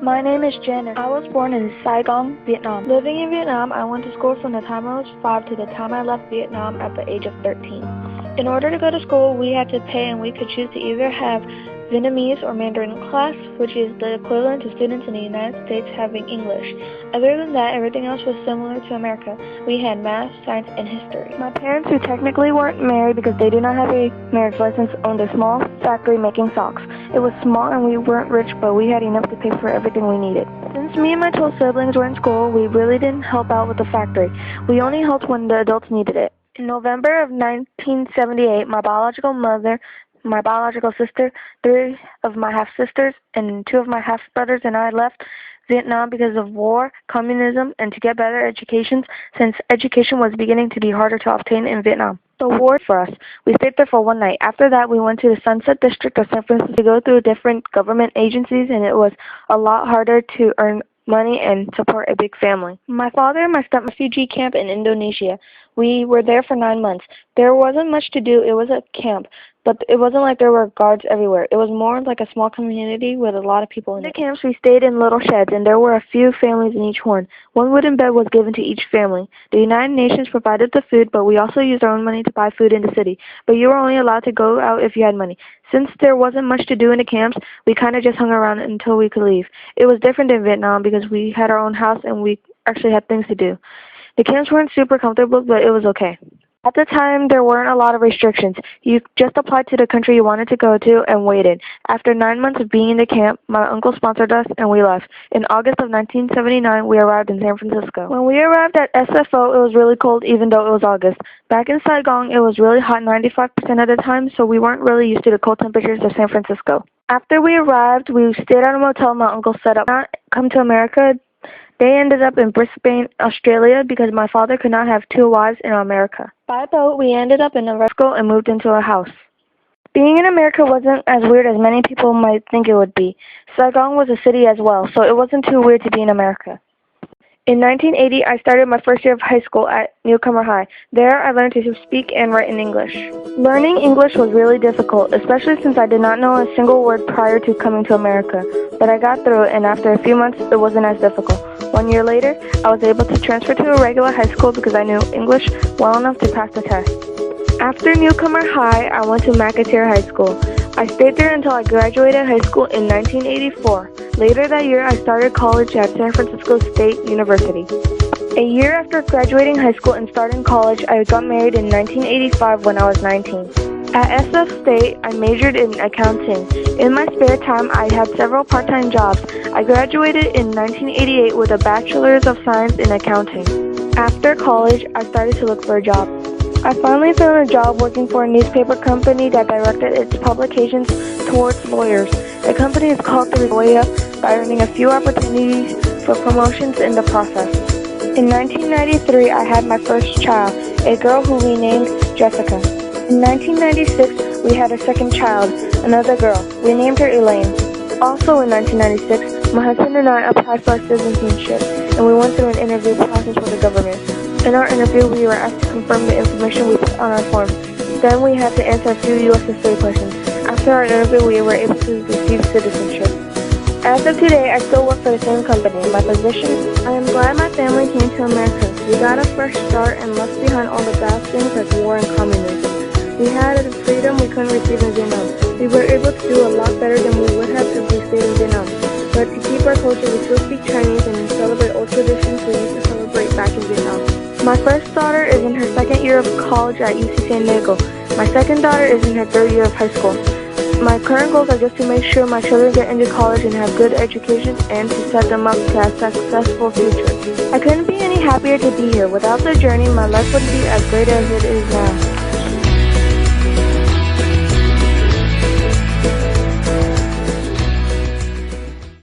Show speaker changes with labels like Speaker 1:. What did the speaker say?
Speaker 1: My name is Janice. I was born in Saigon, Vietnam. Living in Vietnam, I went to school from the time I was 5 to the time I left Vietnam at the age of 13. In order to go to school, we had to pay, and we could choose to either have Vietnamese or Mandarin class, which is the equivalent to students in the United States having English. Other than that, everything else was similar to America. We had math, science, and history. My parents, who technically weren't married because they did not have a marriage license, owned a small factory making socks. It was small and we weren't rich, but we had enough to pay for everything we needed. Since me and my 12 siblings were in school, we really didn't help out with the factory. We only helped when the adults needed it. In November of 1978, my biological mother, my biological sister, 3 of my half-sisters, and 2 of my half-brothers and I left Vietnam because of war, communism, and to get better educations, since education was beginning to be harder to obtain in Vietnam. The war for us. We stayed there for one night. After that, we went to the Sunset District of San Francisco to go through different government agencies, and it was a lot harder to earn money and support a big family. My father and my step refugee camp in Indonesia. We were there for 9 months. There wasn't much to do. It was a camp, but it wasn't like there were guards everywhere. It was more like a small community with a lot of people in it. In the camps, we stayed in little sheds, and there were a few families in each one. One wooden bed was given to each family. The United Nations provided the food, but we also used our own money to buy food in the city. But you were only allowed to go out if you had money. Since there wasn't much to do in the camps, we kind of just hung around until we could leave. It was different in Vietnam because we had our own house and we actually had things to do. The camps weren't super comfortable, but it was okay. At the time, there weren't a lot of restrictions. You just applied to the country you wanted to go to and waited. After 9 months of being in the camp, my uncle sponsored us and we left. In August of 1979, we arrived in San Francisco. When we arrived at SFO, it was really cold even though it was August. Back in Saigon, it was really hot 95% of the time, so we weren't really used to the cold temperatures of San Francisco. After we arrived, we stayed at a motel my uncle set up. Not come to America. They ended up in Brisbane, Australia, because my father could not have 2 wives in America. By boat, we ended up in Nebraska and moved into a house. Being in America wasn't as weird as many people might think it would be. Saigon was a city as well, so it wasn't too weird to be in America. In 1980, I started my first year of high school at Newcomer High. There, I learned to speak and write in English. Learning English was really difficult, especially since I did not know a single word prior to coming to America. But I got through it, and after a few months, it wasn't as difficult. 1 year later, I was able to transfer to a regular high school because I knew English well enough to pass the test. After Newcomer High, I went to McAteer High School. I stayed there until I graduated high school in 1984. Later that year, I started college at San Francisco State University. A year after graduating high school and starting college, I got married in 1985 when I was 19. At SF State, I majored in accounting. In my spare time, I had several part-time jobs. I graduated in 1988 with a Bachelor's of Science in Accounting. After college, I started to look for a job. I finally found a job working for a newspaper company that directed its publications towards lawyers. The company is called The Way Up by earning a few opportunities for promotions in the process. In 1993, I had my first child, a girl who we named Jessica. In 1996, we had a second child, another girl. We named her Elaine. Also in 1996, my husband and I applied for citizenship, and we went through an interview process with the government. In our interview, we were asked to confirm the information we put on our form. Then we had to answer a few U.S. history questions. After our interview, we were able to receive citizenship. As of today, I still work for the same company. My position? I am glad my family came to America. We got a fresh start and left behind all the bad things like war and communism. We had the freedom we couldn't receive in Vietnam. We were able to do a lot better than we would have if we stayed in Vietnam. But to keep our culture, we still speak Chinese and celebrate old traditions we used to celebrate back in Vietnam. My first daughter is in her 2nd year of college at UC San Diego. My second daughter is in her 3rd year of high school. My current goals are just to make sure my children get into college and have good educations and to set them up to have a successful future. I couldn't be any happier to be here. Without the journey, my life wouldn't be as great as it is now.